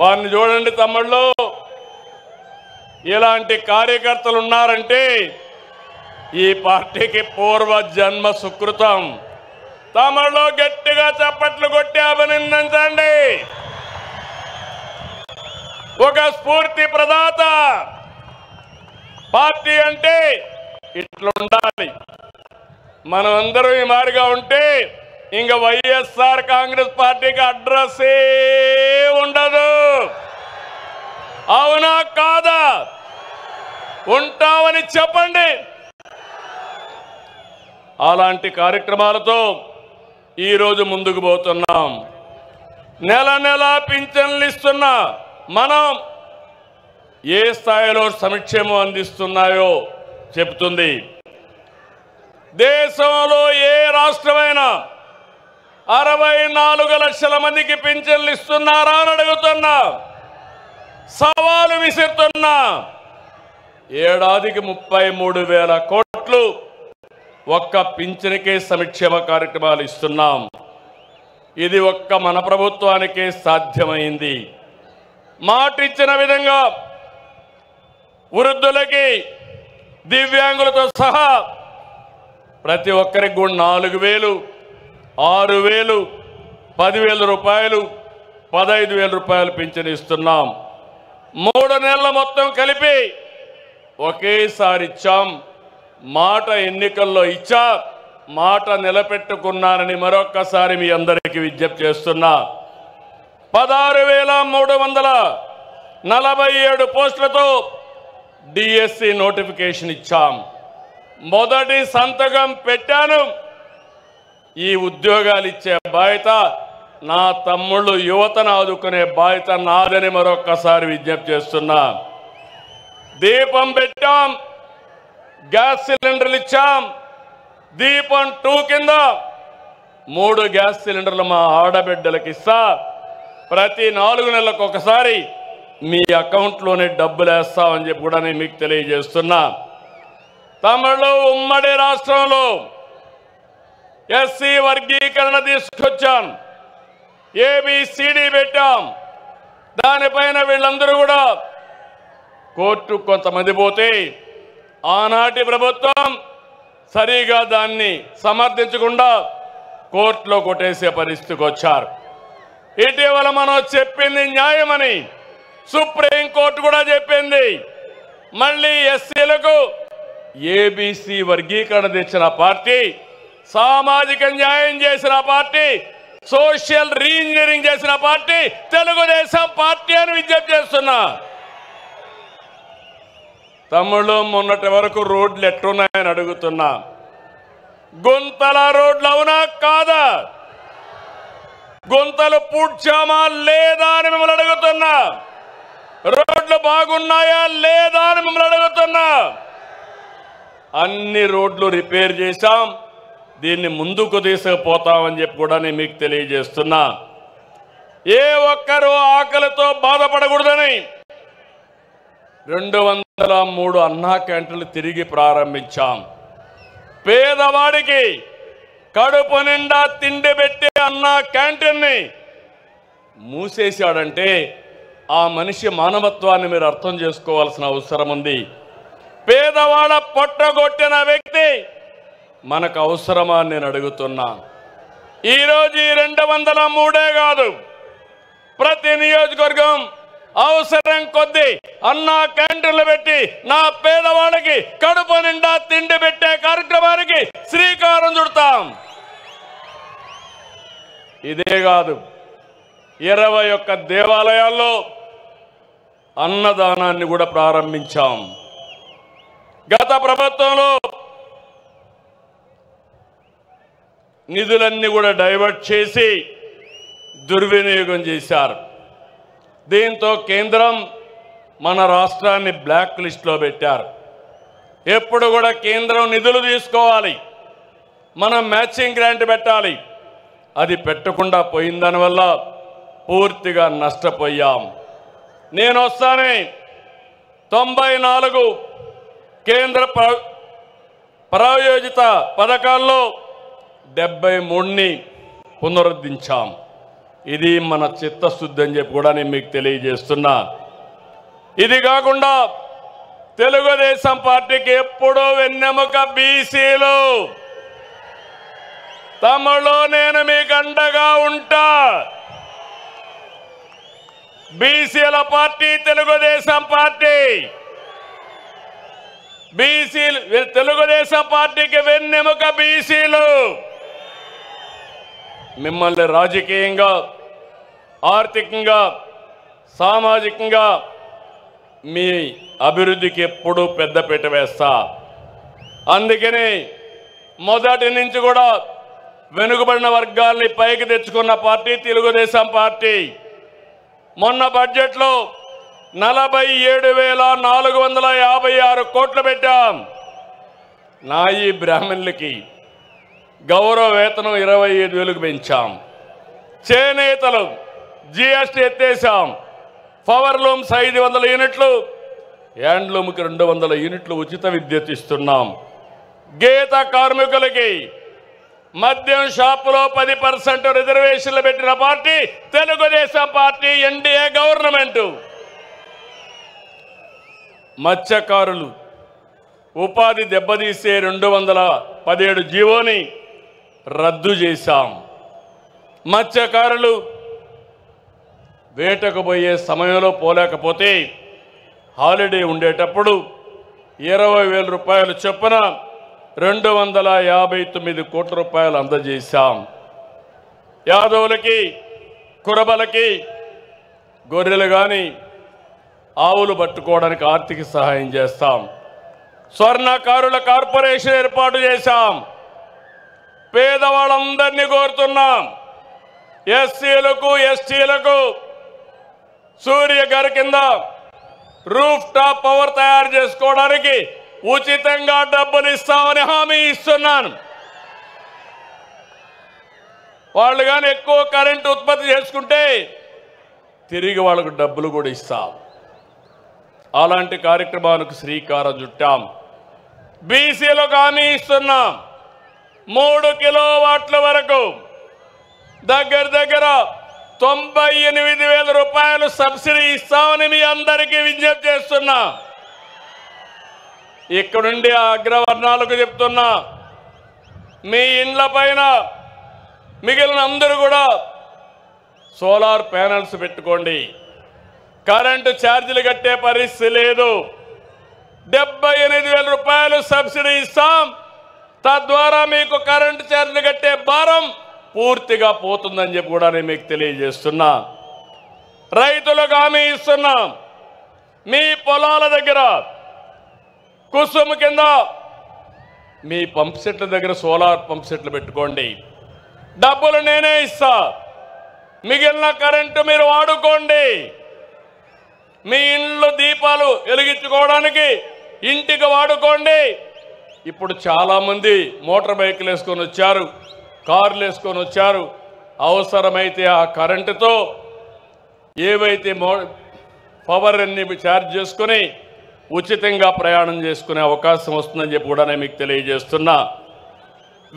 వారిని చూడండి తమ్ముళ్ళు, ఇలాంటి కార్యకర్తలు ఉన్నారంటే ఈ పార్టీకి పూర్వ జన్మ సుకృతం. తమ్ముళ్ళు గట్టిగా చప్పట్లు కొట్టి అభినందించండి. ఒక స్ఫూర్తి ప్రదాత. పార్టీ అంటే ఇట్లుండాలి. మనం అందరూ ఈ మారిగా ఉంటే ఇంక వైఎస్ఆర్ కాంగ్రెస్ పార్టీకి అడ్రస్సే ఉండదు. అవునా కాదా? ఉంటామని చెప్పండి. అలాంటి కార్యక్రమాలతో ఈరోజు ముందుకు పోతున్నాం. నెల నెల పింఛన్లు ఇస్తున్న మనం ఏ స్థాయిలో సంక్షేమం అందిస్తున్నాయో చెబుతుంది. దేశంలో ఏ రాష్ట్రమైనా 64 లక్షల మందికి పింఛన్లు ఇస్తున్నారా అని అడుగుతున్నా. సవాలు విసురుతున్నా. ఏడాదికి 33,000 కోట్లు ఒక్క పింఛన్కే సంక్షేమ కార్యక్రమాలు ఇస్తున్నాం. ఇది ఒక్క మన ప్రభుత్వానికే సాధ్యమైంది. మాట ఇచ్చిన విధంగా వృద్ధులకి, దివ్యాంగులతో సహా ప్రతి ఒక్కరికి కూడా 4,000, 6,000, 10,000 రూపాయలు, 15,000 రూపాయలు పింఛను ఇస్తున్నాం. 3 నెలల మొత్తం కలిపి ఒకేసారి ఇచ్చాం. మాట ఎన్నికల్లో ఇచ్చా, మాట నిలబెట్టుకున్నానని మరొక్కసారి మీ అందరికీ విజ్ఞప్తి చేస్తున్నా. 16,347 పోస్టులతో డిఎస్సి నోటిఫికేషన్ ఇచ్చాం. మొదటి సంతకం పెట్టాను. ఈ ఉద్యోగాలు ఇచ్చే బాధ్యత నా తమ్ముళ్ళు, యువతను ఆదుకునే బాధ్యత నాదని మరొక్కసారి విజ్ఞప్తి చేస్తున్నా. దీపం పెట్టాం, గ్యాస్ సిలిండర్లు ఇచ్చాం. దీపం 2 కింద 3 గ్యాస్ సిలిండర్లు మా ఆడబిడ్డలకు ఇస్తా. ప్రతి 4 నెలలకు ఒకసారి మీ అకౌంట్లోనే డబ్బులు వేస్తామని చెప్పి కూడా నేను మీకు తెలియజేస్తున్నా. తమిళ ఉమ్మడి రాష్ట్రంలో ఎస్సీ వర్గీకరణ తీసుకొచ్చాం. ఏబిసిడి పెట్టాం. దానిపైన వీళ్ళందరూ కూడా కోర్టు కొంతమంది పోతే ఆనాటి ప్రభుత్వం సరిగా దాన్ని సమర్థించకుండా కోర్టులో కొట్టేసే పరిస్థితికి వచ్చారు. ఇటీవల మనం చెప్పింది న్యాయమని సుప్రీంకోర్టు కూడా చెప్పింది. మళ్ళీ ఎస్సీలకు ఏబిసి వర్గీకరణ తెచ్చిన పార్టీ, సామాజిక న్యాయం చేసిన పార్టీ, సోషల్ రీఇంజనీరింగ్ చేసిన పార్టీ తెలుగుదేశం పార్టీ అని విజ్ఞప్తి చేస్తున్నా. తమ్ముళ్ళు, మొన్నటి వరకు రోడ్లు ఎట్టున్నాయని అడుగుతున్నా. గుంతల రోడ్లు అవునా కాదా? గుంతలు పూడ్చామా లేదా అని మిమ్మల్ని అడుగుతున్నా. రోడ్లు బాగున్నాయా లేదా అని మిమ్మల్ని అడుగుతున్నా. అన్ని రోడ్లు రిపేర్ చేశాం. దీన్ని ముందుకు తీసుకుపోతామని చెప్పి కూడా నేను మీకు తెలియజేస్తున్నా. ఏ ఒక్కరూ ఆకలితో బాధపడకూడదని 203 అన్నా క్యాంటీన్లు తిరిగి ప్రారంభించాం. పేదవాడికి కడుపు నిండా తిండి పెట్టే అన్నా క్యాంటీన్ని మూసేశాడంటే ఆ మనిషి మానవత్వాన్ని మీరు అర్థం చేసుకోవాల్సిన అవసరం ఉంది. పేదవాడ పొట్టగొట్టిన వ్యక్తి మనకు అవసరమా అని నేను అడుగుతున్నా. ఈరోజు ఈ 203 కాదు, ప్రతి నియోజకవర్గం అవసరం కొద్దీ అన్నా క్యాంటీన్లు పెట్టి నా పేదవాడికి కడుపు నిండా తిండి పెట్టే కార్యక్రమానికి శ్రీకారం చుడతాం. ఇదే కాదు, 21 దేవాలయాల్లో అన్నదానాన్ని కూడా ప్రారంభించాం. గత ప్రభుత్వంలో నిధులన్నీ కూడా డైవర్ట్ చేసి దుర్వినియోగం చేశారు. దీంతో కేంద్రం మన రాష్ట్రాన్ని బ్లాక్ లిస్ట్లో పెట్టారు. ఎప్పుడు కూడా కేంద్రం నిధులు తీసుకోవాలి, మనం మ్యాచింగ్ గ్రాంట్ పెట్టాలి. అది పెట్టకుండా పోయిన దానివల్ల పూర్తిగా నష్టపోయాం. నేను వస్తానే 94 కేంద్ర ప్రాయోజిత పథకాల్లో 73ని పునరుద్ధరించాం. ఇది మన చిత్తశుద్ధి అని చెప్పి కూడా నేను మీకు తెలియజేస్తున్నా. ఇది కాకుండా తెలుగుదేశం పార్టీకి ఎప్పుడూ వెన్నెముక బీసీలు. తమ్ముళ్ళు, నేను మీకు అండగా ఉంటా. బీసీల పార్టీ తెలుగుదేశం పార్టీ. బీసీలు తెలుగుదేశం పార్టీకి వెన్నెముక బీసీలు. మిమ్మల్ని రాజకీయంగా, ఆర్థికంగా, సామాజికంగా మీ అభివృద్ధికి ఎప్పుడూ పెద్దపీట వేస్తా. అందుకని మొదటి నుంచి కూడా వెనుకబడిన వర్గాల్ని పైకి తెచ్చుకున్న పార్టీ తెలుగుదేశం పార్టీ. మొన్న బడ్జెట్లో 47,456 కోట్లు పెట్టాం. నాయి బ్రాహ్మణులకి గౌరవ వేతనం 25,000కు పెంచాం. చేనేతలు జిఎస్టీ ఎత్తేసాం. పవర్ లూమ్స్ 500 యూనిట్లు, హ్యాండ్లూమ్కి 200 యూనిట్లు ఉచిత విద్యుత్ ఇస్తున్నాం. గీత కార్మికులకి మద్యం షాపులో 10% రిజర్వేషన్లు పెట్టిన party Telugu Desam party, NDA government. మత్స్యకారులు ఉపాధి దెబ్బతీసే 217 జీవోని రద్దు చేశాం. మత్స్యకారులు వేటకు పోయే సమయంలో పోలేకపోతే హాలిడే ఉండేటప్పుడు 20,000 రూపాయలు చొప్పున 259 కోట్ల రూపాయలు అందజేశాం. యాదవులకి, కురబలకి గొర్రెలు కానీ ఆవులు పట్టుకోవడానికి ఆర్థిక సహాయం చేస్తాం. స్వర్ణకారుల కార్పొరేషన్ ఏర్పాటు చేశాం. పేదవాళ్ళందరినీ కోరుతున్నాం. ఎస్సీలకు, ఎస్టీలకు సూర్య గారి కింద రూఫ్ టాప్ పవర్ తయారు చేసుకోవడానికి ఉచితంగా డబ్బులు ఇస్తామని హామీ ఇస్తున్నాను. వాళ్ళు కానీ ఎక్కువ కరెంటు ఉత్పత్తి చేసుకుంటే తిరిగి వాళ్ళకు డబ్బులు కూడా ఇస్తాం. అలాంటి కార్యక్రమానికి శ్రీకారం చుట్టాం. బీసీలకు హామీ ఇస్తున్నాం. 3 కిలోవాట్ల వరకు దగ్గర 98,000 రూపాయలు సబ్సిడీ ఇస్తామని మీ అందరికీ విజ్ఞప్తి చేస్తున్నా. ఇక్కడుండి అగ్రవర్ణాలకు చెప్తున్నా, మీ ఇండ్ల పైన మిగిలిన అందరూ కూడా సోలార్ ప్యానెల్స్ పెట్టుకోండి. కరెంటు ఛార్జీలు కట్టే పరిస్థితి లేదు. 78,000 రూపాయలు సబ్సిడీ ఇస్తాం. తద్వారా మీకు కరెంటు ఛార్జీలు కట్టే భారం పూర్తిగా పోతుందని చెప్పి కూడా నేను మీకు తెలియజేస్తున్నా. రైతులకు హామీ ఇస్తున్నాం. మీ పొలాల దగ్గర కుసుమ్ కింద మీ పంప్ సెట్ల దగ్గర సోలార్ పంప్ సెట్లు పెట్టుకోండి. డబ్బులు నేనే ఇస్తా. మిగిలిన కరెంటు మీరు వాడుకోండి. మీ ఇంట్లో దీపాలు వెలిగించుకోవడానికి ఇంటికి వాడుకోండి. ఇప్పుడు చాలామంది మోటార్ బైకులు వేసుకొని వచ్చారు, కార్లు వేసుకొని వచ్చారు. అవసరమైతే ఆ కరెంటుతో ఏవైతే పవర్ అన్ని ఛార్జ్ చేసుకుని ఉచితంగా ప్రయాణం చేసుకునే అవకాశం వస్తుందని చెప్పి కూడా నేను మీకు తెలియజేస్తున్నా.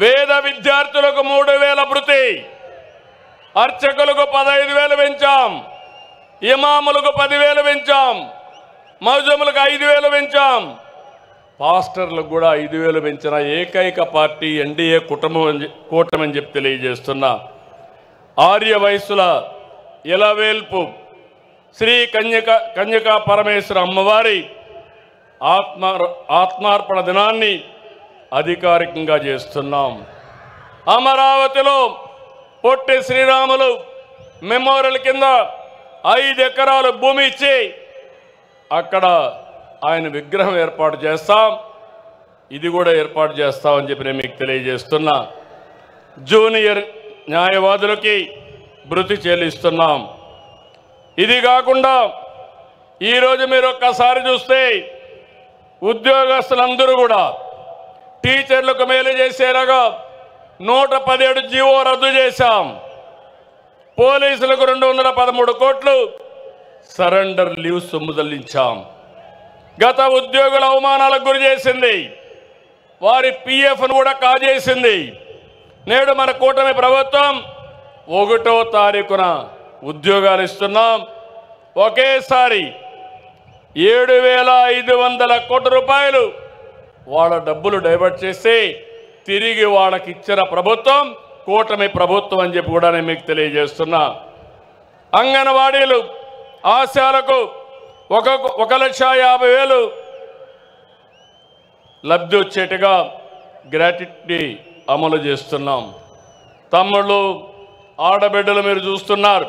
వేద విద్యార్థులకు 3,000 భృతి, అర్చకులకు 15,000 పెంచాం, ఇమాములకు 10,000 పెంచాం, మౌజములకు 5,000 పెంచాం, పాస్టర్లకు కూడా 5,000 పెంచిన ఏకైక పార్టీ ఎన్డీఏ కూటమి అని చెప్పి తెలియజేస్తున్నా. ఆర్య వయస్సుల ఇలవేల్పు శ్రీ కన్యకా పరమేశ్వర అమ్మవారి ఆత్మార్పణ దినాన్ని అధికారికంగా చేస్తున్నాం. అమరావతిలో పొట్టి శ్రీరాములు మెమోరియల్ కింద 5 ఎకరాలు భూమి ఇచ్చి అక్కడ ఆయన విగ్రహం ఏర్పాటు చేస్తాం. ఇది కూడా ఏర్పాటు చేస్తామని చెప్పి నేను మీకు తెలియజేస్తున్నా. జూనియర్ న్యాయవాదులకి భృతి చెల్లిస్తున్నాం. ఇది కాకుండా ఈరోజు మీరు ఒక్కసారి చూస్తే ఉద్యోగస్తులందరూ కూడా టీచర్లకు మేలు చేసేలాగా 117 జీవో రద్దు చేశాం. పోలీసులకు 213 కోట్లు సరెండర్ లీవ్ సొమ్ము చెల్లించాం. గత ఉద్యోగుల అవమానాలకు గురి చేసింది, వారి పిఎఫ్ను కూడా కాజేసింది. నేడు మన కూటమి ప్రభుత్వం 1వ తారీఖున ఉద్యోగాలు ఇస్తున్నాం. ఒకేసారి 7,500 కోట్ల రూపాయలు వాళ్ళ డబ్బులు డైవర్ట్ చేసి తిరిగి వాళ్ళకి ఇచ్చిన ప్రభుత్వం కూటమి ప్రభుత్వం అని చెప్పి కూడా నేను మీకు తెలియజేస్తున్నా. అంగన్వాడీలు ఆశాలకు 1,50,000 లబ్ధి వచ్చేట్టుగా గ్రాట్యుటీ అమలు చేస్తున్నాం. తమ్ముళ్ళు ఆడబిడ్డలు మీరు చూస్తున్నారు.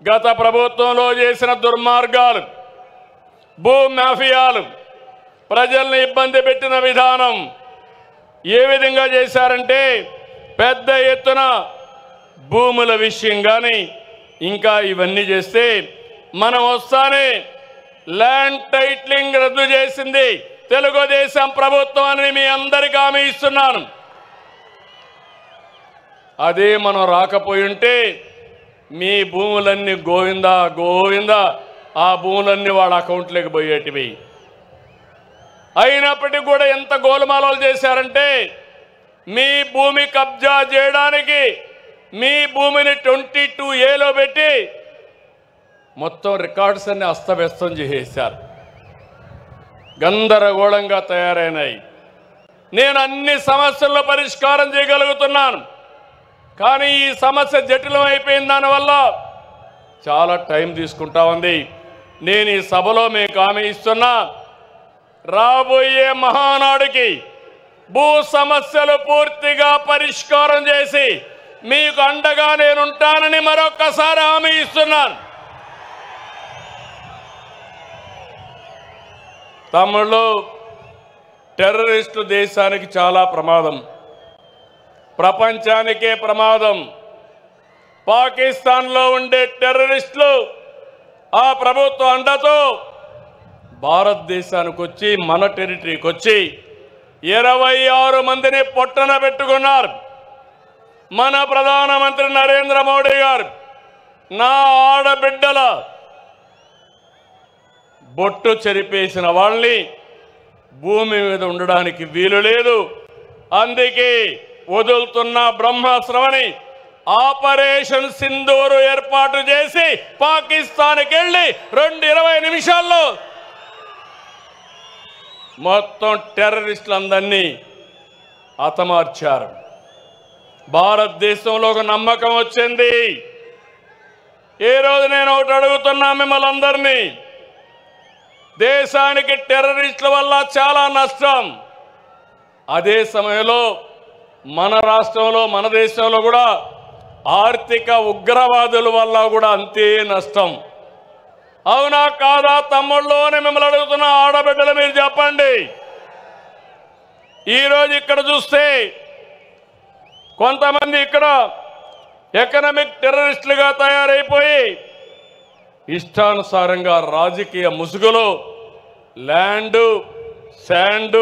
గత ప్రభుత్వంలో చేసిన దుర్మార్గాలు, భూ మాఫియాలు, ప్రజల్ని ఇబ్బంది పెట్టిన విధానం ఏ విధంగా చేశారంటే పెద్ద ఎత్తున భూముల విషయం కానీ ఇంకా ఇవన్నీ చేస్తే మనం వస్తానే ల్యాండ్ టైటిలింగ్ రద్దు చేసింది తెలుగుదేశం ప్రభుత్వం అని మీ అందరికీ హామీ ఇస్తున్నాను. అదే మనం రాకపోయి ఉంటే మీ భూములన్నీ గోవిందా గోవిందా ఆ భూములన్నీ వాళ్ళ అకౌంట్లోకి పోయేటివి. అయినప్పటికీ కూడా ఎంత గోలుమాలలు చేశారంటే మీ భూమి కబ్జా చేయడానికి మీ భూమిని 22A పెట్టి మొత్తం రికార్డ్స్ అన్ని అస్తవ్యస్తం చేసేశారు. గందరగోళంగా తయారైనాయి. నేను అన్ని సమస్యల్లో పరిష్కారం చేయగలుగుతున్నాను. కానీ ఈ సమస్య జటిలం అయిపోయిన దానివల్ల చాలా టైం తీసుకుంటా ఉంది. నేను ఈ సభలో మీకు హామీ ఇస్తున్నా, రాబోయే మహానాడుకి భూ సమస్యలు పూర్తిగా పరిష్కారం చేసి మీకు అండగా నేనుంటానని మరొక్కసారి హామీ ఇస్తున్నాను. తమ్ముళ్ళు, టెర్రరిస్టు దేశానికి చాలా ప్రమాదం, ప్రపంచానికే ప్రమాదం. పాకిస్తాన్లో ఉండే టెర్రరిస్టులు ఆ ప్రభుత్వ అండతో భారతదేశానికి వచ్చి మన టెరిటరీకి వచ్చి 26 మందిని పొట్టన పెట్టుకున్నారు. మన ప్రధానమంత్రి నరేంద్ర మోడీ గారు నా ఆడబిడ్డల బొట్టు చెరిపేసిన వాళ్ళని భూమి మీద ఉండడానికి వీలు లేదు, అందుకే వదులుతున్న బ్రహ్మాస్త్రమని ఆపరేషన్ సింధూరు ఏర్పాటు చేసి పాకిస్తాన్కి వెళ్ళి 20 నిమిషాల్లో మొత్తం టెర్రరిస్టులందరినీ హతమార్చారు. భారతదేశంలో ఒక నమ్మకం వచ్చింది. ఈ రోజు నేను ఒకటి అడుగుతున్నా మిమ్మల్ని అందరినీ, దేశానికి టెర్రరిస్టుల వల్ల చాలా నష్టం. అదే సమయంలో మన రాష్ట్రంలో మన దేశంలో కూడా ఆర్థిక ఉగ్రవాదుల వల్ల కూడా అంతే నష్టం. అవునా కాదా తమ్ముళ్ళు అని మిమ్మల్ని అడుగుతున్న ఆడబిడ్డలు మీరు చెప్పండి. ఈరోజు ఇక్కడ చూస్తే కొంతమంది ఇక్కడ ఎకనామిక్ టెర్రరిస్టులుగా తయారైపోయి ఇష్టానుసారంగా రాజకీయ ముసుగులో ల్యాండ్, శాండ్,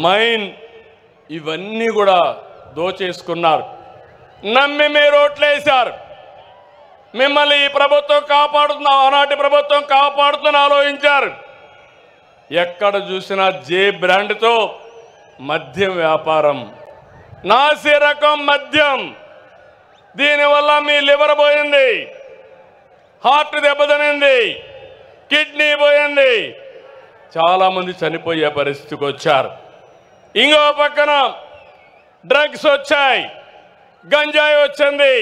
మైన్ ఇవన్నీ కూడా దోచేసుకున్నారు. నమ్మి మీరు ఓట్లేశారు. మిమ్మల్ని ఈ ప్రభుత్వం కాపాడుతున్నా, ఆనాటి ప్రభుత్వం కాపాడుతున్న ఆలోచించారు. ఎక్కడ చూసినా జే బ్రాండ్తో మద్యం వ్యాపారం, నాసి రకం మద్యం. దీనివల్ల మీ లివర్ పోయింది, హార్ట్ దెబ్బతినింది, కిడ్నీ పోయింది, చాలామంది చనిపోయే పరిస్థితికి వచ్చారు. ఇంకో పక్కన డ్రగ్స్ వచ్చాయి, గంజాయి వచ్చింది,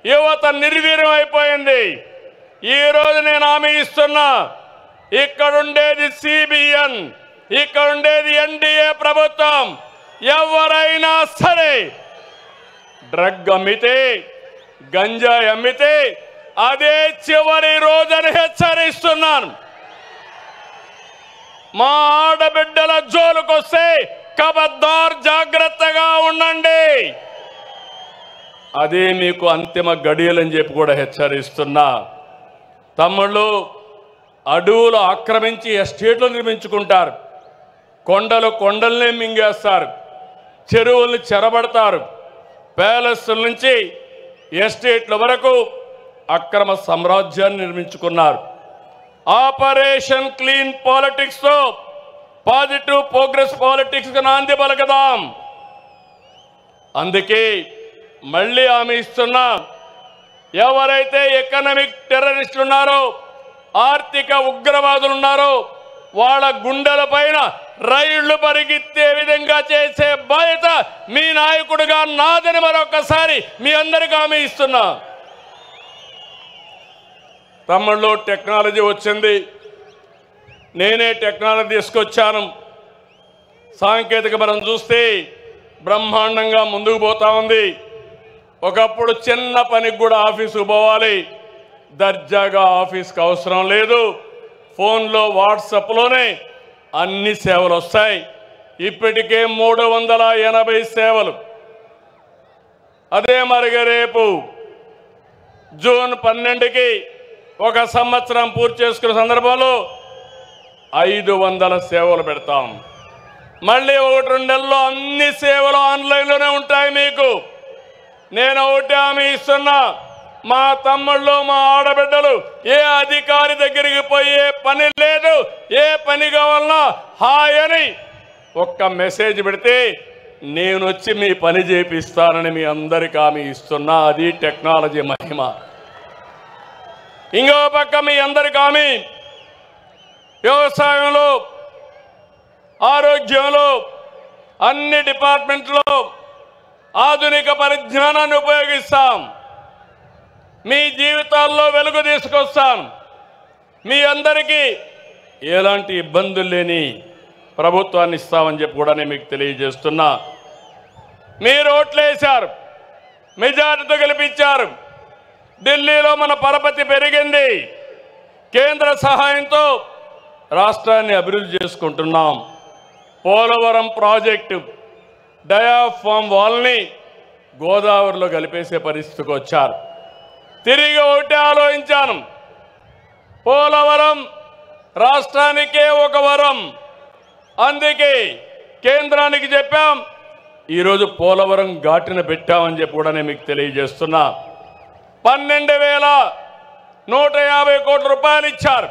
యువత నిర్వీర్యం అయిపోయింది. ఈరోజు నేను హామీ ఇస్తున్నా, ఇక్కడుండేది సిబిఎన్, ఇక్కడుండేది ఎన్డీఏ ప్రభుత్వం. ఎవరైనా సరే డ్రగ్ అమ్మితే, గంజాయి అమ్మితే అదే చివరి రోజని హెచ్చరిస్తున్నాను. మా ఆడబిడ్డల జోలుకొస్తే ఖబర్దార్ జాగ్రత్తగా ఉండండి. అదే మీకు అంతిమ గడియలని చెప్పి కూడా హెచ్చరిస్తున్నా. తమ్ముళ్ళు, అడవులు ఆక్రమించి ఎస్టేట్లు నిర్మించుకుంటారు, కొండల్నే మింగేస్తారు, చెరువుల్ని చెరబడతారు, ప్యాలెస్ల నుంచి ఎస్టేట్ల వరకు అక్రమ సామ్రాజ్యాన్ని నిర్మించుకున్నారు. ఆపరేషన్ క్లీన్ పాలిటిక్స్తో పాజిటివ్ ప్రోగ్రెస్ పాలిటిక్స్కి నాంది పలకదాం. అందుకే మళ్ళీ హామీ ఇస్తున్నా, ఎవరైతే ఎకనామిక్ టెర్రరిస్టులు ఉన్నారో, ఆర్థిక ఉగ్రవాదులు ఉన్నారో వాళ్ళ గుండెల పైన రైళ్లు పరిగెత్తే విధంగా చేసే బాధ్యత మీ నాయకుడిగా నాదని మరొకసారి మీ అందరికీ హామీ ఇస్తున్నా. తమ్ముళ్ళు, టెక్నాలజీ వచ్చింది, నేనే టెక్నాలజీ తీసుకొచ్చాను. సాంకేతిక మనం చూస్తే బ్రహ్మాండంగా ముందుకు పోతా ఉంది. ఒకప్పుడు చిన్న పనికి కూడా ఆఫీసుకు పోవాలి, దర్జాగా ఆఫీస్కి అవసరం లేదు, ఫోన్లో వాట్సాప్లోనే అన్ని సేవలు వస్తాయి. ఇప్పటికే 380 సేవలు. అదే మరిగా రేపు జూన్ 12కి 1 సంవత్సరం పూర్తి చేసుకున్న సందర్భంలో 500 సేవలు పెడతాం. మళ్ళీ 1-2 నెలల్లో అన్ని సేవలు ఆన్లైన్లోనే ఉంటాయి. మీకు నేను ఒకటి హామీ ఇస్తున్నా, మా తమ్ముళ్ళు, మా ఆడబిడ్డలు ఏ అధికారి దగ్గరికి పోయే పని లేదు. ఏ పని కావాలన్నా హాయ్ అని ఒక్క మెసేజ్ పెడితే నేను వచ్చి మీ పని చేపిస్తానని మీ అందరికీ హామీ ఇస్తున్నా. అది టెక్నాలజీ మహిమ. ఇంకో పక్క మీ అందరికీ హామీ, వ్యవసాయంలో, ఆరోగ్యంలో, అన్ని డిపార్ట్మెంట్లో ఆధునిక పరిజ్ఞానాన్ని ఉపయోగిస్తాం. మీ జీవితాల్లో వెలుగు తీసుకొస్తాను. మీ అందరికీ ఎలాంటి ఇబ్బందులు లేని ప్రభుత్వాన్ని ఇస్తామని చెప్పి కూడా నేను మీకు తెలియజేస్తున్నా. మీరు ఓట్లేశారు, మెజారిటీతో గెలిపించారు. ఢిల్లీలో మన పరపతి పెరిగింది. కేంద్ర సహాయంతో రాష్ట్రాన్ని అభివృద్ధి చేసుకుంటున్నాం. పోలవరం ప్రాజెక్టు డయాఫామ్ వాల్ని గోదావరిలో కలిపేసే పరిస్థితికి వచ్చారు. తిరిగి ఒకటి ఆలోచించాను, పోలవరం రాష్ట్రానికే ఒక వరం. అందుకే కేంద్రానికి చెప్పాం, ఈరోజు పోలవరం ఘాటిన పెట్టామని చెప్పి కూడా నేను మీకు తెలియజేస్తున్నా. 12,150 కోట్ల రూపాయలు ఇచ్చారు.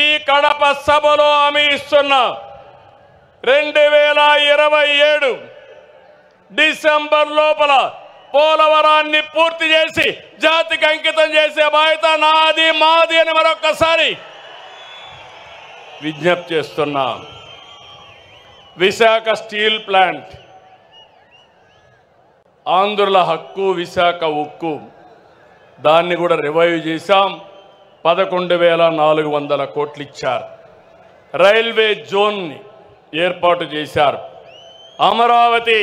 ఈ కడప సభలో హామీ ఇస్తున్నా, 2027 డిసెంబర్ లోపల పోలవరాన్ని పూర్తి చేసి జాతికి అంకితం చేసే బాధ్యత నాది, మాది అని మరొకసారి విజ్ఞప్తి చేస్తున్నా. విశాఖ స్టీల్ ప్లాంట్, ఆంధ్రుల హక్కు, విశాఖ ఉక్కు, దాన్ని కూడా రివైవ్ చేశాం. 11,400 కోట్లు ఇచ్చారు. రైల్వే జోన్ని ఏర్పాటు చేశారు. అమరావతి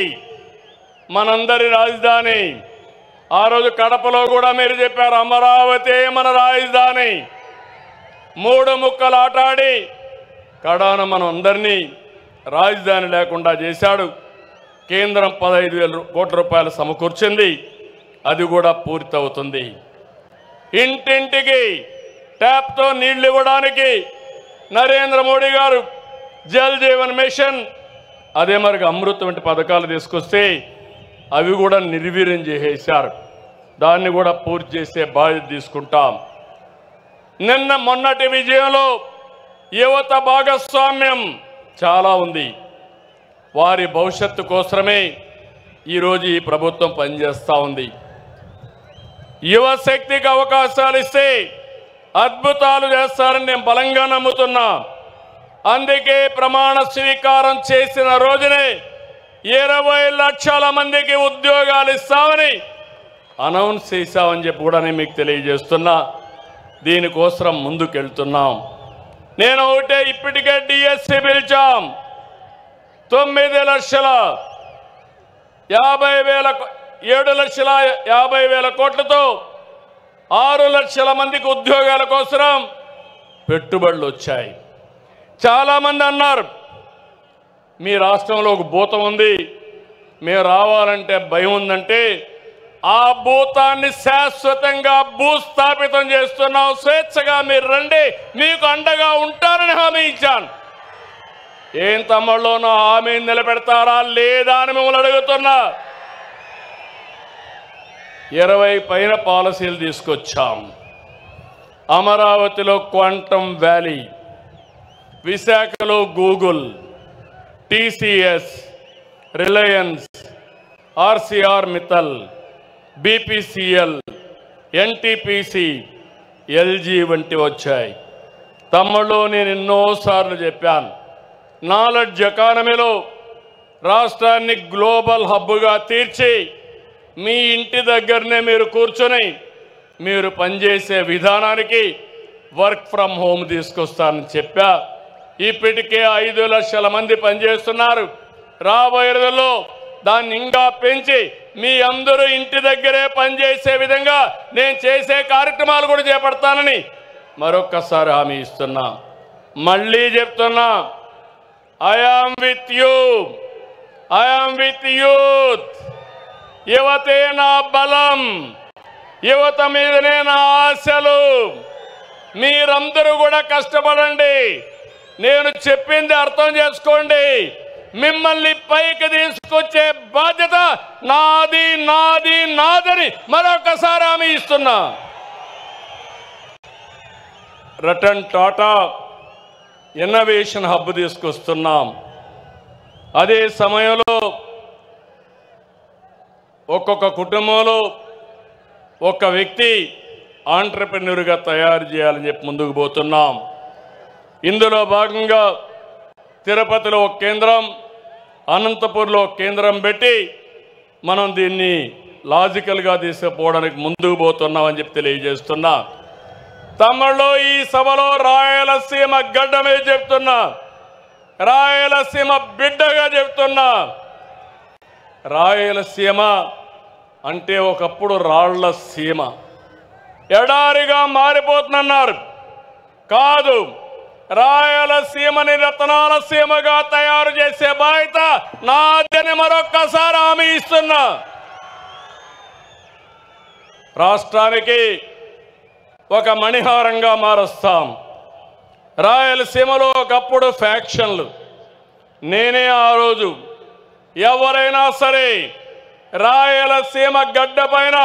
మనందరి రాజధాని. ఆ రోజు కడపలో కూడా మీరు చెప్పారు, అమరావతి మన రాజధాని. 3 ముక్కలు ఆటాడి కడాన మనం అందరినీ రాజధాని లేకుండా చేశాడు. కేంద్రం 15,000 కోట్ల రూపాయలు సమకూర్చింది. అది కూడా పూర్తవుతుంది. ఇంటింటికి ట్యాప్తో నీళ్లు ఇవ్వడానికి నరేంద్ర మోడీ గారు జల్ జీవన్ మిషన్, అదే మరి అమృత్ వంటి పథకాలు తీసుకొస్తే అవి కూడా నిర్వీర్యం చేసేశారు. దాన్ని కూడా పూర్తి చేసే బాధ్యత తీసుకుంటాం. మొన్నటి విజయంలో యువత భాగస్వామ్యం చాలా ఉంది. వారి భవిష్యత్తు కోసమే ఈరోజు ఈ ప్రభుత్వం పనిచేస్తూ ఉంది. యువశక్తికి అవకాశాలు ఇస్తే అద్భుతాలు చేస్తారని నేను బలంగా నమ్ముతున్నా. అందుకే ప్రమాణ స్వీకారం చేసిన రోజునే 20 లక్షల మందికి ఉద్యోగాలు ఇస్తామని అనౌన్స్ చేశామని చెప్పి కూడా నేను మీకు తెలియజేస్తున్నా. దీనికోసం ముందుకెళ్తున్నాం. నేను ఒకటే, ఇప్పటికే డిఎస్సి పిలిచాం. 7,50,000 కోట్లతో 6 లక్షల మందికి ఉద్యోగాల కోసం పెట్టుబడులు వచ్చాయి. చాలామంది అన్నారు, మీ రాష్ట్రంలో ఒక భూతం ఉంది, మేము రావాలంటే భయం ఉందంటే, ఆ భూతాన్ని శాశ్వతంగా భూస్థాపితం చేస్తున్నాం. స్వేచ్ఛగా మీరు రండి, మీకు అండగా ఉంటారని హామీ ఇచ్చాను. ఏం తమ్ముళ్ళు, నా హామీని నిలబెడతారా లేదా అని మిమ్మల్ని అడుగుతున్నా. 20 పైన పాలసీలు తీసుకొచ్చాం. అమరావతిలో క్వాంటమ్ వ్యాలీ, విశాఖలో Google, TCS, Reliance, RCR Mittal, BPCL, NTPC, LG వంటి వచ్చాయి. తమ్ముళ్ళు, నేను ఎన్నోసార్లు చెప్పాను, నాలెడ్జ్ ఎకానమీలో రాష్ట్రాన్ని గ్లోబల్ హబ్గా తీర్చి మీ ఇంటి దగ్గరనే మీరు కూర్చొని మీరు పనిచేసే విధానానికి వర్క్ ఫ్రమ్ హోమ్ తీసుకొస్తానని చెప్పా. ఇప్పటికే 5 లక్షల మంది పనిచేస్తున్నారు. రాబోయే రోజుల్లో దాన్ని ఇంకా పెంచి మీ అందరూ ఇంటి దగ్గరే పనిచేసే విధంగా నేను చేసే కార్యక్రమాలు కూడా చేపడతానని మరొక్కసారి హామీ ఇస్తున్నా. మళ్ళీ చెప్తున్నా, I am with you, I am with youth. యువతే నా బలం, యువత మీదనే నా ఆశలు. మీరందరూ కూడా కష్టపడండి. నేను చెప్పింది అర్థం చేసుకోండి. మిమ్మల్ని పైకి తీసుకొచ్చే బాధ్యత నాది, నాది, నాదని మరొకసారి హామీ ఇస్తున్నా. రతన్ టాటా ఇన్నోవేషన్ హబ్ తీసుకొస్తున్నాం. అదే సమయంలో ఒక్కొక్క కుటుంబంలో ఒక వ్యక్తి ఆంట్రప్రెన్యూర్గా తయారు చేయాలని చెప్పి ముందుకు పోతున్నాం. ఇందులో భాగంగా తిరుపతిలో ఒక కేంద్రం, అనంతపూర్లో ఒక కేంద్రం పెట్టి మనం దీన్ని లాజికల్గా తీసుకుపోవడానికి ముందుకు పోతున్నామని చెప్పి తెలియజేస్తున్నా. తమ్ముళ్ళు, ఈ సభలో రాయలసీమ గడ్డ మీద చెప్తున్నా, రాయలసీమ బిడ్డగా చెప్తున్నా. రాయలసీమ అంటే ఒకప్పుడు రాళ్ల సీమ, ఎడారిగా మారిపోతున్నారు. కాదు, రాయలసీమని రతనాల సీమగా తయారు చేసే బాధ్యత నాదని మరొక్కసారి హామీ ఇస్తున్నా. రాష్ట్రానికి ఒక మణిహారంగా మారుస్తాం. రాయలసీమలో ఒకప్పుడు ఫ్యాక్షన్లు. నేనే ఆ రోజు ఎవరైనా సరే రాయలసీమ గడ్డ పైన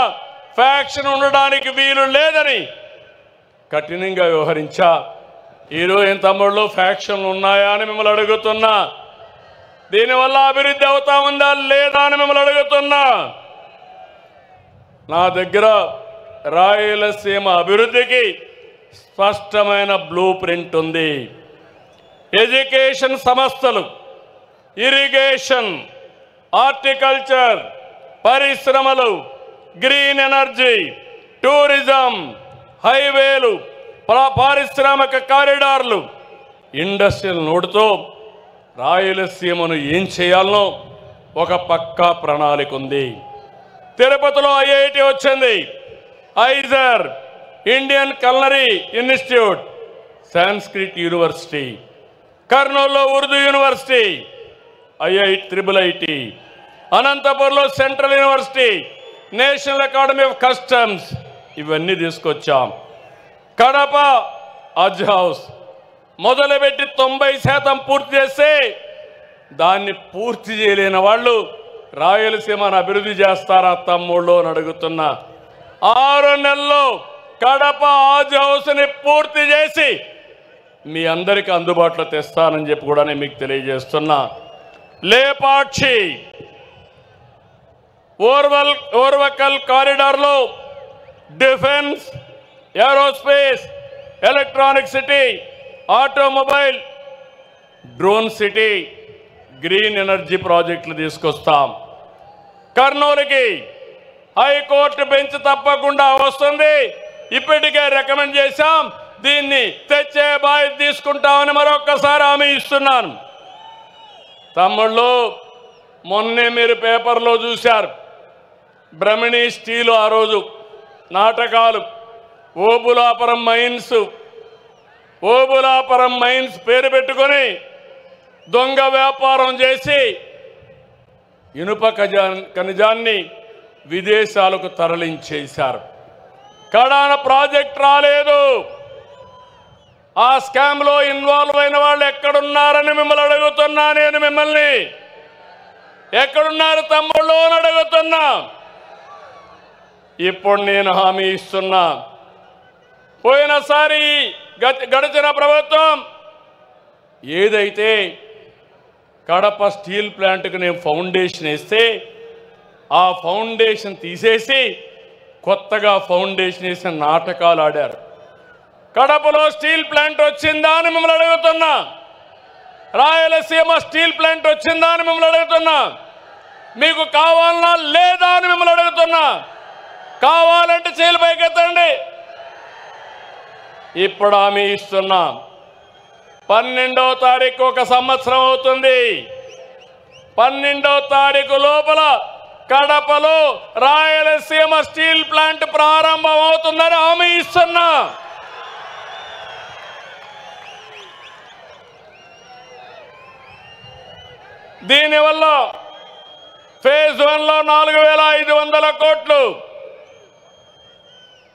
ఫ్యాక్షన్ ఉండడానికి వీలు లేదని కఠినంగా వ్యవహరించా. ఈరోజు ఏం తమ్ముళ్ళు ఫ్యాక్షన్లు ఉన్నాయా అని మిమ్మల్ని అడుగుతున్నా. దీనివల్ల అభివృద్ధి అవుతా ఉందా లేదా అని మిమ్మల్ని అడుగుతున్నా. నా దగ్గర రాయలసీమ అభివృద్ధికి స్పష్టమైన బ్లూ ప్రింట్ ఉంది. ఎడ్యుకేషన్ సంస్థలు, ఇరిగేషన్, హార్టికల్చర్, పరిశ్రమలు, గ్రీన్ ఎనర్జీ, టూరిజం, హైవేలు, పారిశ్రామిక కారిడార్లు, ఇండస్ట్రియల్ నోడుతో రాయలసీమను ఏం చేయాలనో ఒక పక్కా ప్రణాళిక ఉంది. తిరుపతిలో ఐఐటి వచ్చింది, IISER, Indian culinary institute, Sanskrit university, కర్నూలులో ఉర్దూ యూనివర్సిటీ, ఐఐటి, అనంతపూర్లో central university, national academy of customs, ఇవన్నీ తీసుకొచ్చాం. కడప హజ్ హౌస్ మొదలుపెట్టి 90% పూర్తి చేస్తే దాన్ని పూర్తి చేయలేని వాళ్ళు రాయలసీమను అభివృద్ధి చేస్తారా తమ్ముళ్ళు అని అడుగుతున్నా. 6 నెలల్లో కడప హజ్ హౌస్ని పూర్తి చేసి మీ అందరికీ అందుబాటులో తెస్తానని చెప్పి కూడా నేను మీకు తెలియజేస్తున్నా. లేపాక్షి ఓర్వకల్ కారిడార్లో defence, aerospace, electronic city, automobile, drone city, green energy ప్రాజెక్టులు తీసుకొస్తాం. కర్నూలుకి హైకోర్టు బెంచ్ తప్పకుండా వస్తుంది. ఇప్పటికే రికమెండ్ చేశాం. దీన్ని తెచ్చే బాధ్యత తీసుకుంటామని మరొక్కసారి హామీ ఇస్తున్నాను. తమ్ముళ్ళు, మొన్నే మీరు పేపర్లో చూశారు, బ్రహ్మణి స్టీలు ఆ రోజు నాటకాలు, ఓబులాపురం మైన్స్ పేరు పెట్టుకొని దొంగ వ్యాపారం చేసి ఇనుప ఖనిజాన్ని విదేశాలకు తరలించేశారు. కడాన ప్రాజెక్ట్ రాలేదు. ఆ స్కామ్లో ఇన్వాల్వ్ అయిన వాళ్ళు ఎక్కడున్నారని మిమ్మల్ని అడుగుతున్నా. నేను మిమ్మల్ని ఎక్కడున్నారు తమ్ముళ్ళు అని అడుగుతున్నా. ఇప్పుడు నేను హామీ ఇస్తున్నా, పోయినసారి గడిచిన ప్రభుత్వం ఏదైతే కడప స్టీల్ ప్లాంట్కి నేను ఫౌండేషన్ వేస్తే ఆ ఫౌండేషన్ తీసేసి కొత్తగా ఫౌండేషన్ వేసిన నాటకాలు ఆడారు. కడపలో స్టీల్ ప్లాంట్ వచ్చిందా అని మిమ్మల్ని అడుగుతున్నా. రాయలసీమ స్టీల్ ప్లాంట్ వచ్చిందా అని మిమ్మల్ని అడుగుతున్నా. మీకు కావాలన్నా లేదా అని మిమ్మల్ని అడుగుతున్నా. కావాలంటే చేతులు పైకెత్తండి. ఇప్పుడు హామీ ఇస్తున్నా. 12వ తారీఖు ఒక సంవత్సరం అవుతుంది. 12వ తారీఖు లోపల కడపలో రాయలసీమ స్టీల్ ప్లాంట్ ప్రారంభం అవుతుందని హామీ ఇస్తున్నా. దీనివల్ల ఫేజ్ 1లో 4,500 కోట్లు,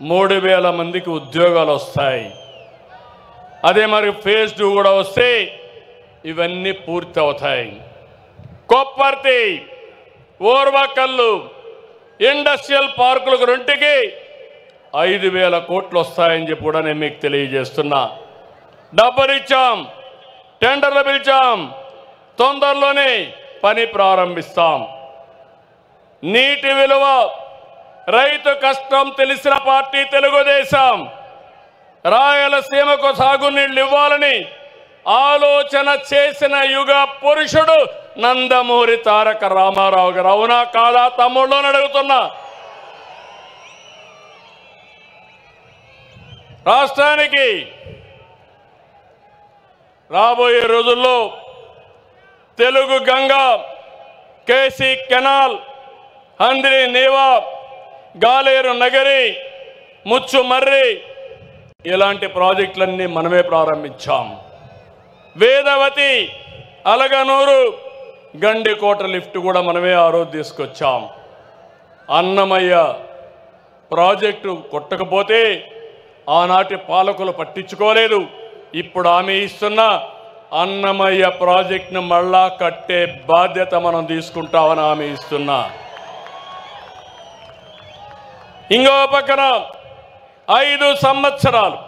3,000 మందికి ఉద్యోగాలు వస్తాయి. అదే మరి ఫేజ్ 2 కూడా వస్తే ఇవన్నీ పూర్తి అవుతాయి. కొప్పర్తి, ఓర్వకల్లు ఇండస్ట్రియల్ పార్కులకు రెంటికి 5,000 కోట్లు వస్తాయని చెప్పి కూడా నేను మీకు తెలియజేస్తున్నా. డబ్బులు ఇచ్చాం, టెండర్లు పిలిచాం, తొందరలోనే పని ప్రారంభిస్తాం. నీటి విలువ, రైతు కష్టం తెలిసిన పార్టీ తెలుగుదేశం. రాయలసీమకు సాగునీళ్లు ఇవ్వాలని ఆలోచన చేసిన యుగ పురుషుడు నందమూరి తారక రామారావు గారు. అవునా కాదా తమ్ముళ్ళు అని అడుగుతున్నా. రాష్ట్రానికి రాబోయే రోజుల్లో తెలుగు గంగా, కేసీ కెనాల్, హంద్రి నీవా, గాలేరు నగరి, ముచ్చు మర్రి ఇలాంటి ప్రాజెక్టులన్నీ మనమే ప్రారంభించాం. వేదవతి, అలగనూరు, గండికోట లిఫ్ట్ కూడా మనమే ఆ రోజు తీసుకొచ్చాం. అన్నమయ్య ప్రాజెక్టు కొట్టకపోతే ఆనాటి పాలకులు పట్టించుకోలేదు. ఇప్పుడు హామీ ఇస్తున్నా, అన్నమయ్య ప్రాజెక్టును మళ్ళా కట్టే బాధ్యత మనం తీసుకుంటామని హామీ ఇస్తున్నా. ఇంకో పక్కన 5 సంవత్సరాలు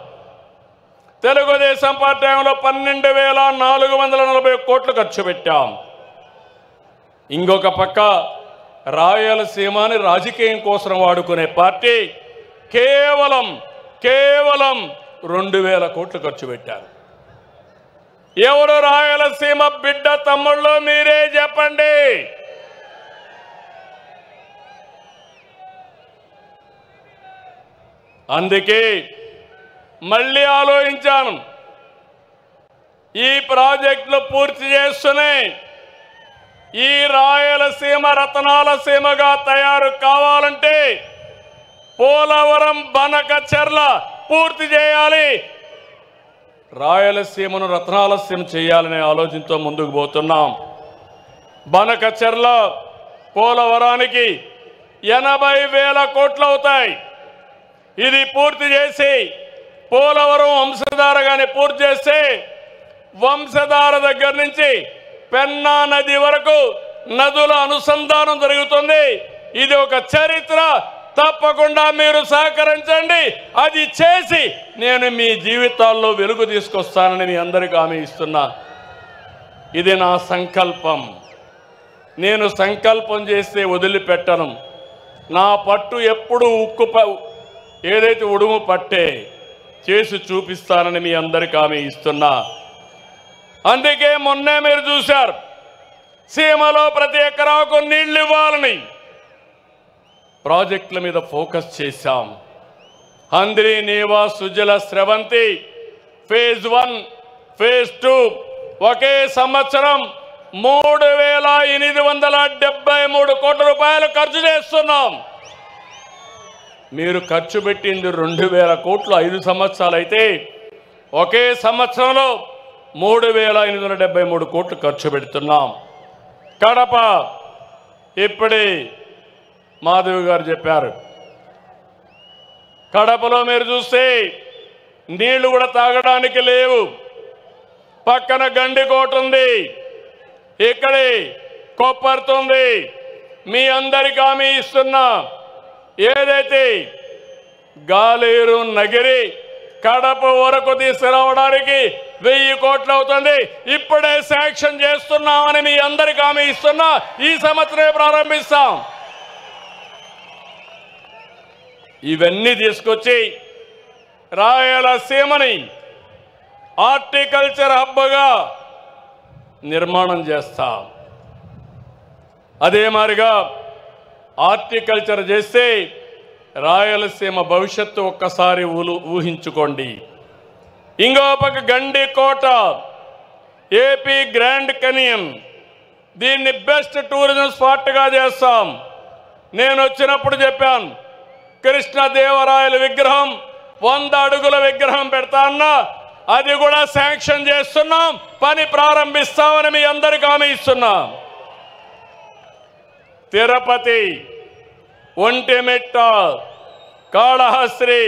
తెలుగుదేశం పార్టీ హయాంలో 12,440 కోట్లు ఖర్చు పెట్టాం. ఇంకొక పక్క రాయలసీమని రాజకీయం కోసం వాడుకునే పార్టీ కేవలం 2,000 కోట్లు ఖర్చు పెట్టారు. ఎవరు రాయలసీమ బిడ్డ తమ్ముళ్ళు మీరే చెప్పండి. అందుకే మళ్ళీ ఆలోచించాను. ఈ ప్రాజెక్టులు పూర్తి చేస్తూనే ఈ రాయలసీమ రతనాల సీమగా తయారు కావాలంటే పోలవరం, బనకచెర్ల పూర్తి చేయాలి. రాయలసీమను రతనాల సీమ చేయాలనే ఆలోచనతో ముందుకు పోతున్నాం. బనకచెర్ల, పోలవరానికి 80,000 కోట్లు అవుతాయి. ఇది పూర్తి చేసి పోలవరం వంశధారగానే పూర్తి చేస్తే వంశధార దగ్గర నుంచి పెన్నా నది వరకు నదుల అనుసంధానం జరుగుతుంది. ఇది ఒక చరిత్ర. తప్పకుండా మీరు సహకరించండి. అది చేసి నేను మీ జీవితాల్లో వెలుగు తీసుకొస్తానని మీ అందరికీ హామీ ఇస్తున్నా. ఇది నా సంకల్పం. నేను సంకల్పం చేస్తే వదిలిపెట్టను. నా పట్టు ఎప్పుడు ఏదైతే ఉడుము పట్టే చేసి చూపిస్తానని మీ అందరికీ హామీ ఇస్తున్నా. అందుకే మొన్నే మీరు చూశారు, సీమలో ప్రతి ఎకరాకు నీళ్లు ఇవ్వాలని ప్రాజెక్టుల మీద ఫోకస్ చేశాం. హంద్రి నీవా, సుజల, స్రవంతి ఫేజ్ 1, ఫేజ్ 2 ఒకే సంవత్సరం 3,873 కోట్ల రూపాయలు ఖర్చు చేస్తున్నాం. మీరు ఖర్చు పెట్టింది 2,000 కోట్లు 5 సంవత్సరాలు అయితే ఒకే సంవత్సరంలో 3,873 కోట్లు ఖర్చు పెడుతున్నాం. కడప ఇప్పుడే మాధవి గారు చెప్పారు. కడపలో మీరు చూస్తే నీళ్లు కూడా తాగడానికి లేవు. పక్కన గండికోట ఉంది, ఇక్కడే కొప్పర్తుంది. మీ అందరికీ హామీ ఇస్తున్నా, ఏదైతే గాలేరు నగిరి కడప వరకు తీసుకురావడానికి 1000 కోట్లు అవుతుంది. ఇప్పుడే శాంక్షన్ చేస్తున్నామని మీ అందరికీ హామీ ఇస్తున్నా. ఈ సంవత్సరమే ప్రారంభిస్తాం. ఇవన్నీ తీసుకొచ్చి రాయలసీమని హార్టికల్చర్ హబ్గా నిర్మాణం చేస్తాం. అదే మాదిరిగా హార్టికల్చర్ చేస్తే రాయలసీమ భవిష్యత్తు ఒక్కసారి ఊహించుకోండి. ఇంకో పక్క గండికోట, ఏపీ గ్రాండ్ కెనియన్, దీన్ని బెస్ట్ టూరిజం స్పాట్గా చేస్తాం. నేను వచ్చినప్పుడు చెప్పాను, కృష్ణదేవరాయల విగ్రహం 100 అడుగుల విగ్రహం పెడతాన్నా, అది కూడా శాంక్షన్ చేస్తున్నాం, పని ప్రారంభిస్తామని మీ అందరికీ హామీ ఇస్తున్నాం. తిరుపతి, ఒంటిమిట్ట, కాళహస్త్రి,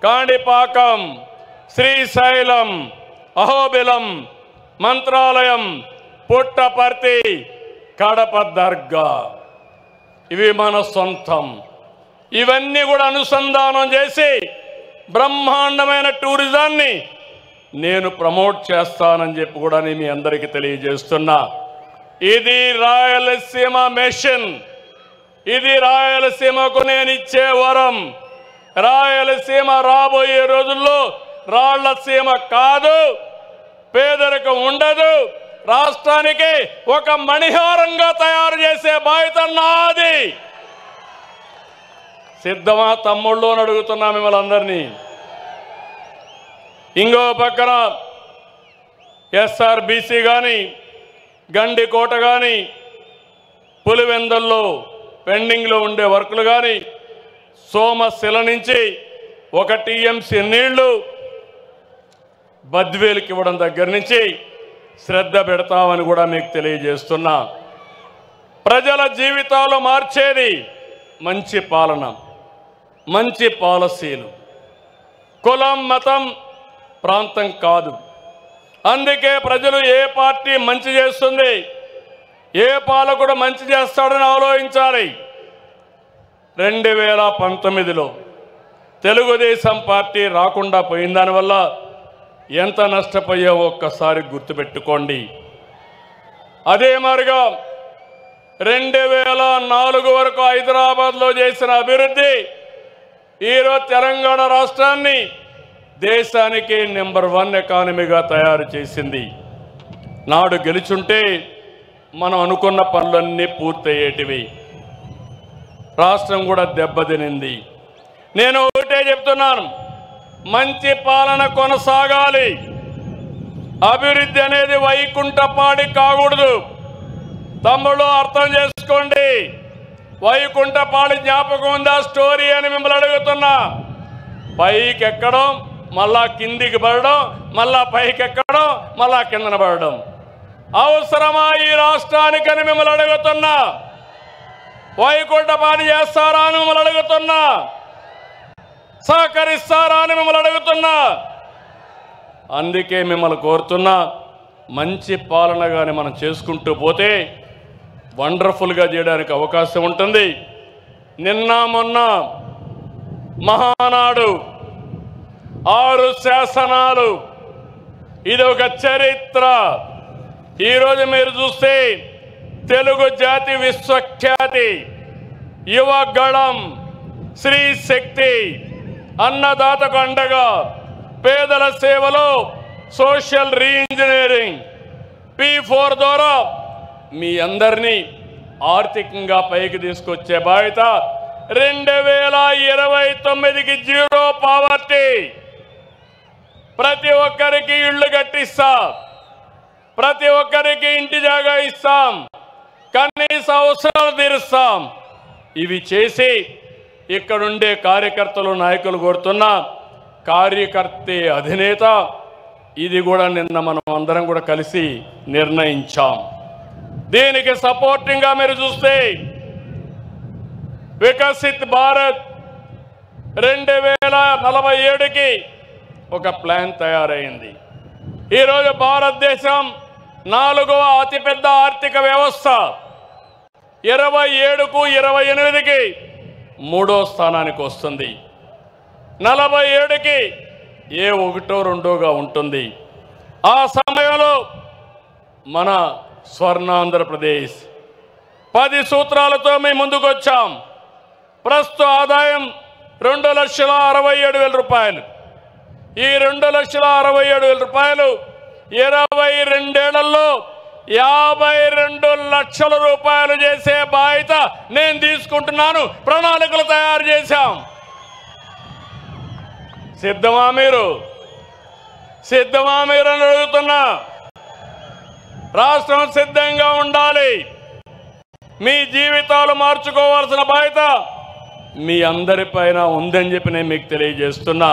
కాణిపాకం, శ్రీశైలం, అహోబిలం, మంత్రాలయం, పుట్టపర్తి, కడప దర్గా, ఇవి మన సొంతం. ఇవన్నీ కూడా అనుసంధానం చేసి బ్రహ్మాండమైన టూరిజాన్ని నేను ప్రమోట్ చేస్తానని చెప్పి కూడా మీ అందరికీ తెలియజేస్తున్నా. ఇది రాయలసీమ మిషన్, ఇది రాయలసీమకు నేను ఇచ్చే వరం. రాయలసీమ రాబోయే రోజుల్లో రాళ్లసీమ కాదు, పేదరికం ఉండదు, రాష్ట్రానికి ఒక మణిహారంగా తయారు చేసే బాధ్యత నాది. సిద్ధమా తమ్ముళ్ళు అని అడుగుతున్నా మిమ్మల్ని అందరినీ. ఇంకో పక్కన ఎస్ఆర్బీసీ కానీ, గండికోట కానీ, పులివెందల్లో పెండింగ్లో ఉండే వర్కులు కానీ, సోమశిల నుంచి 1 టీఎంసీ నీళ్లు బద్వేలుకి ఇవ్వడం దగ్గర నుంచి శ్రద్ధ పెడతామని కూడా మీకు తెలియజేస్తున్నా. ప్రజల జీవితాలు మార్చేది మంచి పాలన, మంచి పాలసీలు. కులం, మతం, ప్రాంతం కాదు. అందుకే ప్రజలు ఏ పార్టీ మంచి చేస్తుంది, ఏ పాలకుడు మంచి చేస్తాడని ఆలోచించాలి. 2019లో తెలుగుదేశం పార్టీ రాకుండా పోయిన దానివల్ల ఎంత నష్టపోయామో ఒక్కసారి గుర్తుపెట్టుకోండి. అదే మాదిరిగా 2004 వరకు హైదరాబాద్లో చేసిన అభివృద్ధి ఈరోజు తెలంగాణ రాష్ట్రాన్ని దేశానికి నెంబర్ 1 ఎకానమీగా తయారు చేసింది. నాడు గెలుచుంటే మనం అనుకున్న పనులన్నీ పూర్తయ్యేటివి. రాష్ట్రం కూడా దెబ్బతినింది. నేను ఒకటే చెప్తున్నాను, మంచి పాలన కొనసాగాలి. అభివృద్ధి అనేది వైకుంఠపాడి కాకూడదు. తమ్ముళ్ళు అర్థం చేసుకోండి. వైకుంఠపాడి జ్ఞాపకం ఉందా స్టోరీ అని మిమ్మల్ని అడుగుతున్నా. పైకి ఎక్కడం, మళ్ళా కిందికి పడడం, మళ్ళా పైకి ఎక్కడం, మళ్ళా కిందన పడడం అవసరమా ఈ రాష్ట్రానికని మిమ్మల్ని అడుగుతున్నా. వైకుంఠపాడి చేస్తారా అని మిమ్మల్ని అడుగుతున్నా. సహకరిస్తారా అని మిమ్మల్ని అడుగుతున్నా. అందుకే మిమ్మల్ని కోరుతున్నా, మంచి పాలనగానే మనం చేసుకుంటూ పోతే వండర్ఫుల్గా చేయడానికి అవకాశం ఉంటుంది. నిన్న మొన్న మహానాడు, 6 శాసనాలు, ఇది ఒక చరిత్ర. ఈరోజు మీరు చూస్తే తెలుగు జాతి విశ్వఖ్యాతి, యువగళం, శ్రీ శక్తి, అన్నదాతకు అండగా, పేదల సేవలో సోషల్ రీఇంజనీరింగ్, P4 ద్వారా మీ అందరినీ ఆర్థికంగా పైకి తీసుకొచ్చే బాధ్యత. 2029కి జీరో పావర్టీ, ప్రతి ఒక్కరికి ఇళ్ళు కట్టిస్తాం, ప్రతి ఒక్కరికి ఇంటి జాగా ఇస్తాం, కనీస అవసరాలు తీరుస్తాం. ఇవి చేసి ఇక్కడుండే కార్యకర్తలు, నాయకులు కోరుతున్నా, కార్యకర్తే అధినేత. ఇది కూడా నిన్న మనం అందరం కూడా కలిసి నిర్ణయించాం. దీనికి సపోర్టింగ్గా మీరు చూస్తే వికసిత్ భారత్ 2047కి ఒక ప్లాన్ తయారైంది. ఈరోజు భారతదేశం 4వ అతిపెద్ద ఆర్థిక వ్యవస్థ. 27కు 28కి 3వ స్థానానికి వస్తుంది. 47కి ఏ 1, 2గా ఉంటుంది. ఆ సమయంలో మన స్వర్ణాంధ్రప్రదేశ్ 10 సూత్రాలతో మేము ముందుకు వచ్చాం. ప్రస్తుత ఆదాయం 2,67,000 రూపాయలు. ఈ 2,67,000 రూపాయలు 22 ఏళ్లలో 52 లక్షల రూపాయలు చేసే బాధ్యత నేను తీసుకుంటున్నాను. ప్రణాళికలు తయారు చేశాం. సిద్ధమా మీరు? సిద్ధమా మీరు అని అడుగుతున్నా. రాష్ట్రం సిద్ధంగా ఉండాలి. మీ జీవితాలు మార్చుకోవాల్సిన బాధ్యత మీ అందరిపైన ఉందని చెప్పి నేను మీకు తెలియజేస్తున్నా.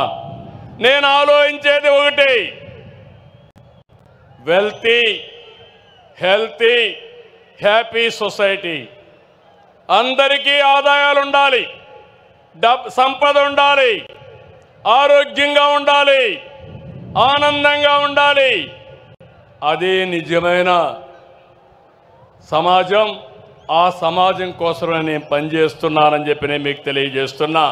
నేను ఆలోచించేది ఒకటి, వెల్తీ, హెల్తీ, హ్యాపీ సొసైటీ. అందరికీ ఆదాయాలు ఉండాలి, సంపద ఉండాలి, ఆరోగ్యంగా ఉండాలి, ఆనందంగా ఉండాలి. అదే నిజమైన సమాజం. ఆ సమాజం కోసం నేను పనిచేస్తున్నానని చెప్పి నేను మీకు తెలియజేస్తున్నా.